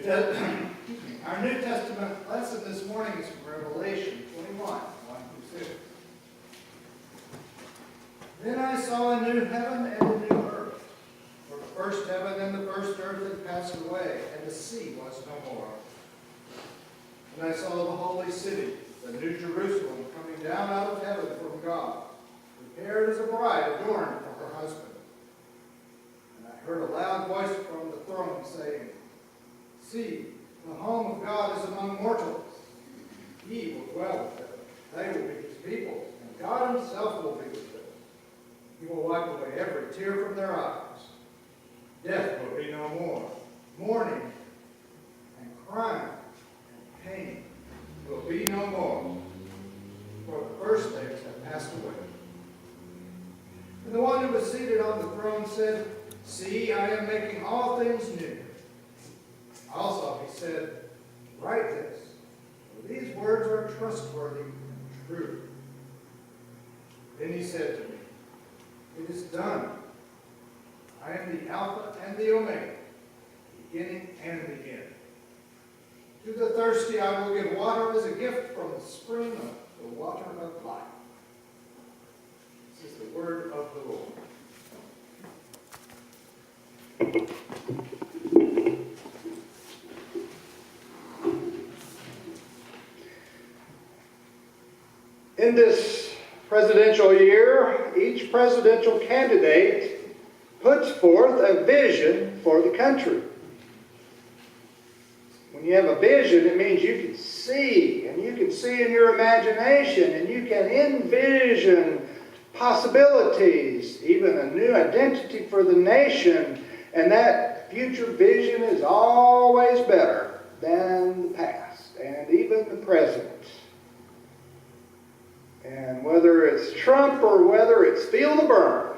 Our New Testament lesson this morning is from Revelation 21, 1 through 6. Then I saw a new heaven and a new earth. For the first heaven and the first earth had passed away, and the sea was no more. And I saw the holy city, the new Jerusalem, coming down out of heaven from God, prepared as a bride adorned for her husband. And I heard a loud voice from the throne saying, "See, the home of God is among mortals. He will dwell with them. They will be his people, and God himself will be with them. He will wipe away every tear from their eyes. Death will be no more. Mourning and crying and pain will be no more, for the first things have passed away." And the one who was seated on the throne said, "See, I am making all things new." Also he said, "Write this, for these words are trustworthy and true." Then he said to me, "It is done. I am the Alpha and the Omega, beginning and the end. To the thirsty I will give water as a gift from the spring of the water of life." This is the word of the Lord. In this presidential year, each presidential candidate puts forth a vision for the country. When you have a vision, it means you can see, and you can see in your imagination, and you can envision possibilities, even a new identity for the nation, and that future vision is always better than the past, and even the present. And whether it's Trump or whether it's Feel the Burn,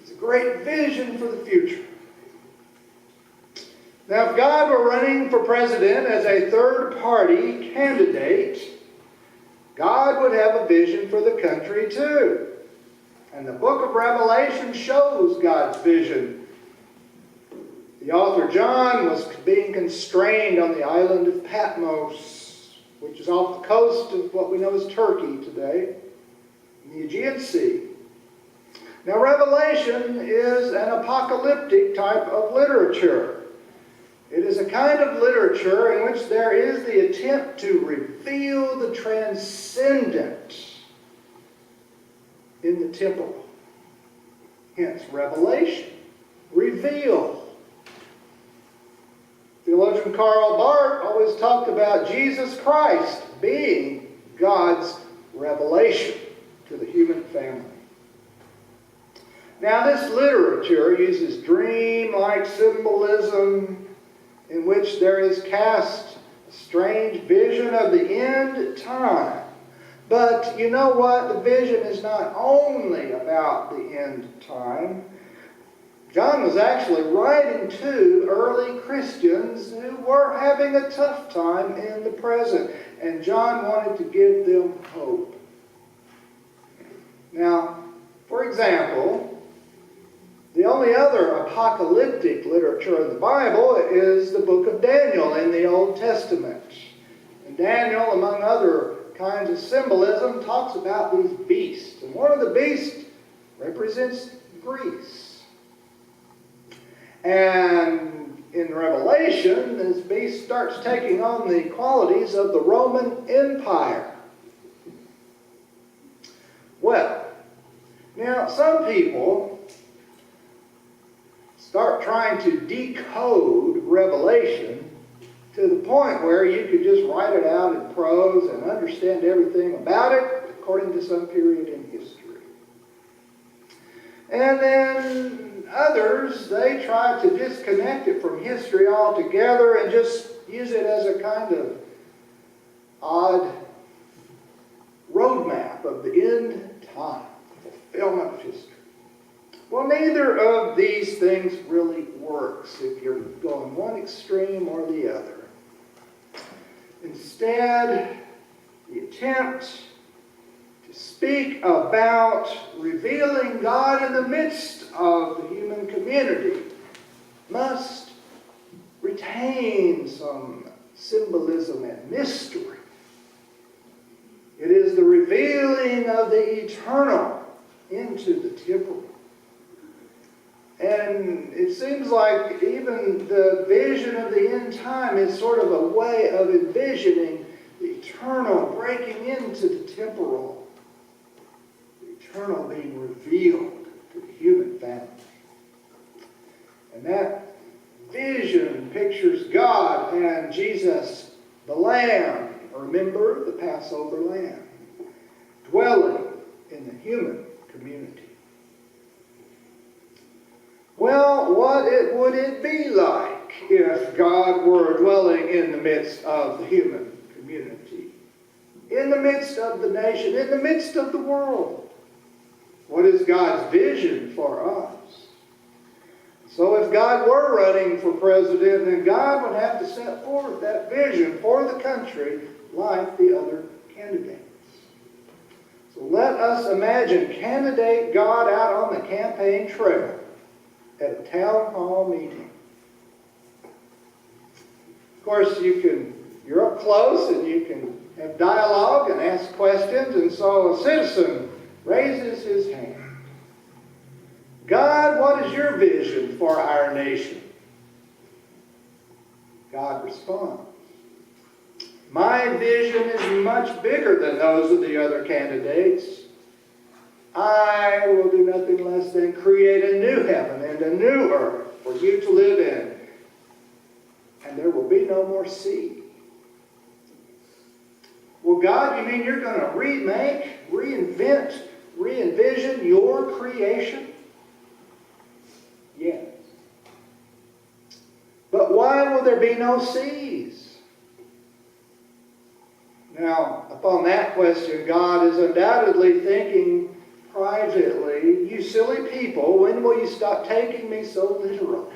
it's a great vision for the future. Now, if God were running for president as a third-party candidate, God would have a vision for the country too. And the book of Revelation shows God's vision. The author John was being constrained on the island of Patmos, which is off the coast of what we know as Turkey today, in the Aegean Sea. Now, Revelation is an apocalyptic type of literature. It is a kind of literature in which there is the attempt to reveal the transcendent in the temple. Hence, revelation, reveal. Theologian Karl Barth always talked about Jesus Christ being God's revelation to the human family. Now, this literature uses dream-like symbolism in which there is cast a strange vision of the end time. But you know what? The vision is not only about the end time. John was actually writing to early Christians who were having a tough time in the present. And John wanted to give them hope. Now, for example, the only other apocalyptic literature in the Bible is the book of Daniel in the Old Testament. And Daniel, among other kinds of symbolism, talks about these beasts. And one of the beasts represents Greece. And in Revelation, this beast starts taking on the qualities of the Roman Empire. Well, now some people start trying to decode Revelation to the point where you could just write it out in prose and understand everything about it according to some period in history. And then others, they try to disconnect it from history altogether and just use it as a kind of odd roadmap of the end time, fulfillment of history. Well, neither of these things really works if you're going one extreme or the other. Instead, the attempt to speak about revealing God in the midst of the human community must retain some symbolism and mystery. It is the revealing of the eternal into the temporal. And it seems like even the vision of the end time is sort of a way of envisioning the eternal breaking into the temporal. The eternal being revealed to the human family. And that vision pictures God and Jesus, the Lamb, remember the Passover Lamb, dwelling in the human community. Well, would it be like if God were dwelling in the midst of the human community? In the midst of the nation, in the midst of the world? What is God's vision for us? So if God were running for president, then God would have to set forth that vision for the country like the other candidates. So let us imagine candidate God out on the campaign trail at a town hall meeting. Of course, you're up close and you can have dialogue and ask questions, and so a citizen raises his hand. God, what is your vision for our nation? God responds, my vision is much bigger than those of the other candidates. I will do nothing less than create a new heaven and a new earth for you to live in. And there will be no more sea. Well, God, you mean you're going to remake, reinvent, re-envision your creation? Yes. But why will there be no seas? Now, upon that question, God is undoubtedly thinking privately, you silly people, when will you stop taking me so literal?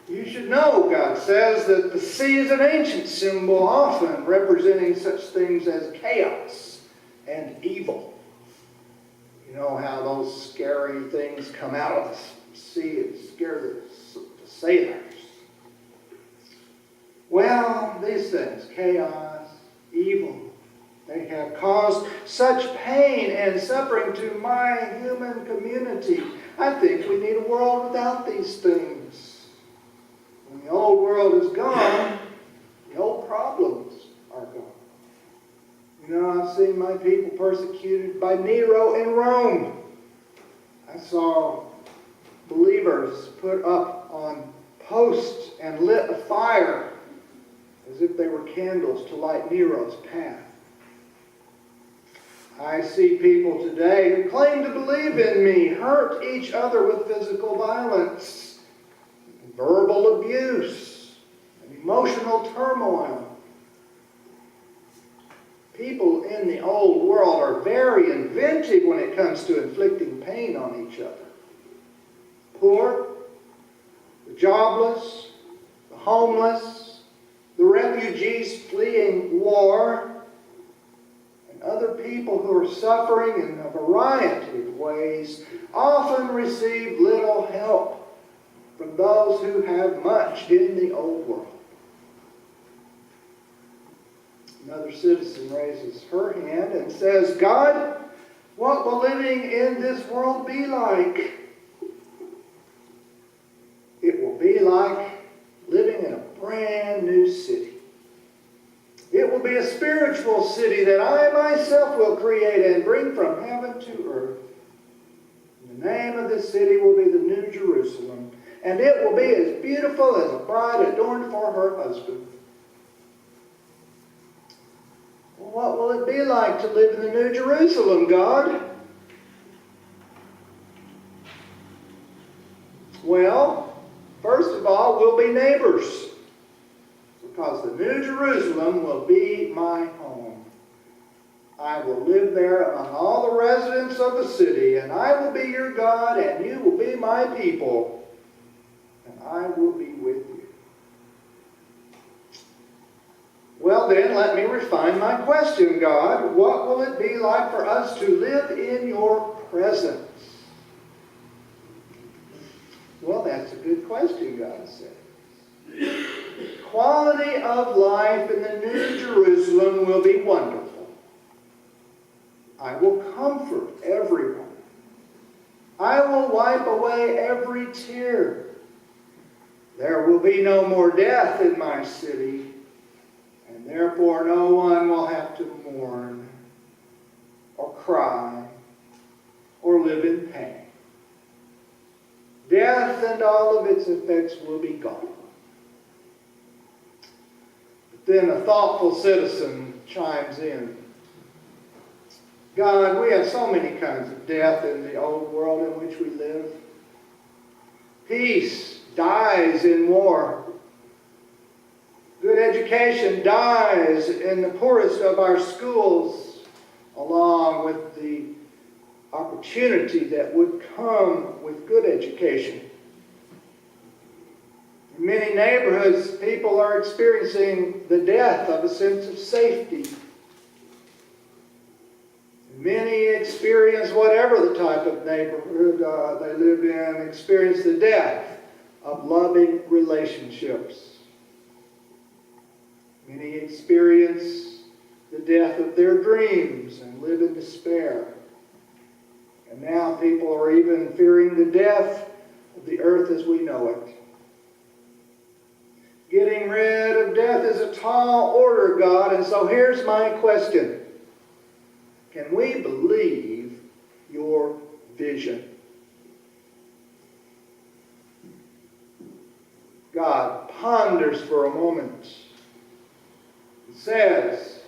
You should know, God says, that the sea is an ancient symbol, often representing such things as chaos and evil. You know how those scary things come out of the sea and scare the sailors. Well, these things, chaos, evil, they have caused such pain and suffering to my human community. I think we need a world without these things. When the old world is gone, the old problems are gone. You know, I've seen my people persecuted by Nero in Rome. I saw believers put up on posts and lit a fire as if they were candles to light Nero's path. I see people today who claim to believe in me hurt each other with physical violence, verbal abuse, and emotional turmoil. People in the old world are very inventive when it comes to inflicting pain on each other. Poor, the jobless, the homeless, the refugees fleeing war, and other people who are suffering in a variety of ways often receive little help from those who have much in the old world. Another citizen raises her hand and says, God, what will living in this world be like? It will be like living in a brand new city. It will be a spiritual city that I myself will create and bring from heaven to earth. And the name of this city will be the New Jerusalem, and it will be as beautiful as a bride adorned for her husband. Well, what will it be like to live in the New Jerusalem, God? Well, first of all, we'll be neighbors, because the New Jerusalem will be my home. I will live there among all the residents of the city, and I will be your God, and you will be my people, and I will be with you. Well then, let me refine my question, God. What will it be like for us to live in your presence? Well, good question, God said. Quality of life in the New Jerusalem will be wonderful. I will comfort everyone. I will wipe away every tear. There will be no more death in my city, and therefore no one will have to mourn or cry or live in pain. Death and all of its effects will be gone. But then a thoughtful citizen chimes in. God, we have so many kinds of death in the old world in which we live. Peace dies in war. Good education dies in the poorest of our schools, along with the opportunity that would come with good education. In many neighborhoods, people are experiencing the death of a sense of safety. Many experience, whatever the type of neighborhood they live in, experience the death of loving relationships. Many experience the death of their dreams and live in despair. And now people are even fearing the death of the earth as we know it. Getting rid of death is a tall order, God, and so here's my question. Can we believe your vision? God ponders for a moment. He says,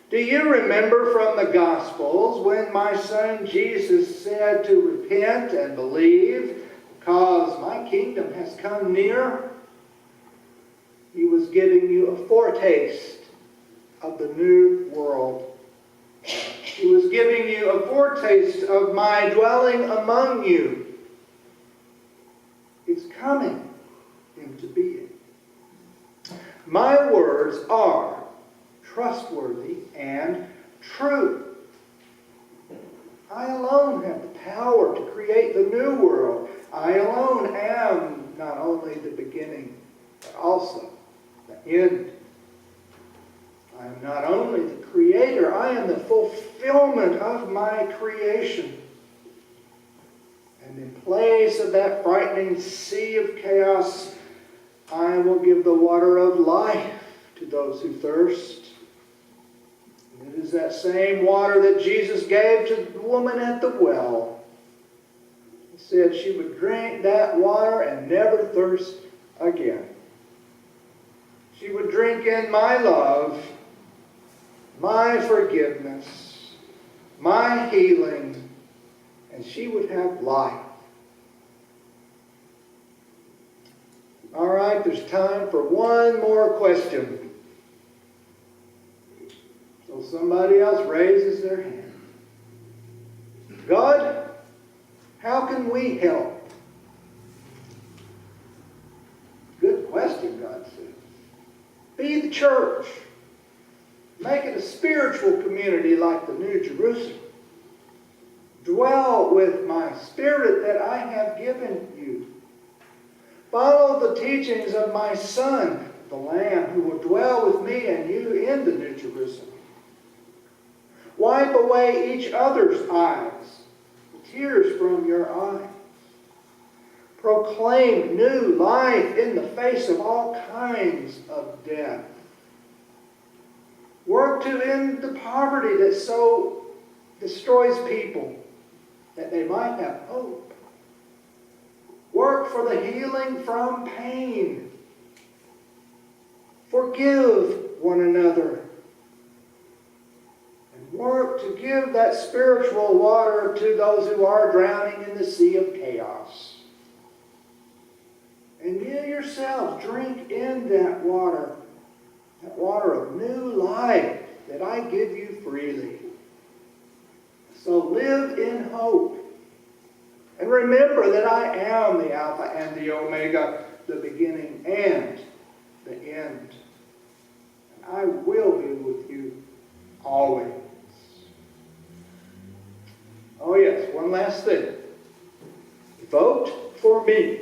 do you remember from the Gospels when my son Jesus said to repent and believe because my kingdom has come near? He was giving you a foretaste of the new world. He was giving you a foretaste of my dwelling among you. It's coming into being. My words are trustworthy and true. I alone have the power to create the new world. I alone am not only the beginning, but also the end. I am not only the creator, I am the fulfillment of my creation. And in place of that frightening sea of chaos, I will give the water of life to those who thirst. And it is that same water that Jesus gave to the woman at the well. He said she would drink that water and never thirst again. She would drink in my love, my forgiveness, my healing, and she would have life. All right, there's time for one more question. So somebody else raises their hand. God, how can we help? Good question, God says. Be the church. Make it a spiritual community like the New Jerusalem. Dwell with my Spirit that I have given you. Follow the teachings of my Son, the Lamb, who will dwell with me and you in the New Jerusalem. Wipe away each other's eyes, the tears from your eyes. Proclaim new life in the face of all kinds of death. Work to end the poverty that so destroys people, that they might have hope. Work for the healing from pain. Forgive one another. And work to give that spiritual water to those who are drowning in the sea of chaos. And you yourselves drink in that water of new life that I give you freely. So live in hope. And remember that I am the Alpha and the Omega, the beginning and the end. And I will be with you always. Oh yes, one last thing. Vote for me.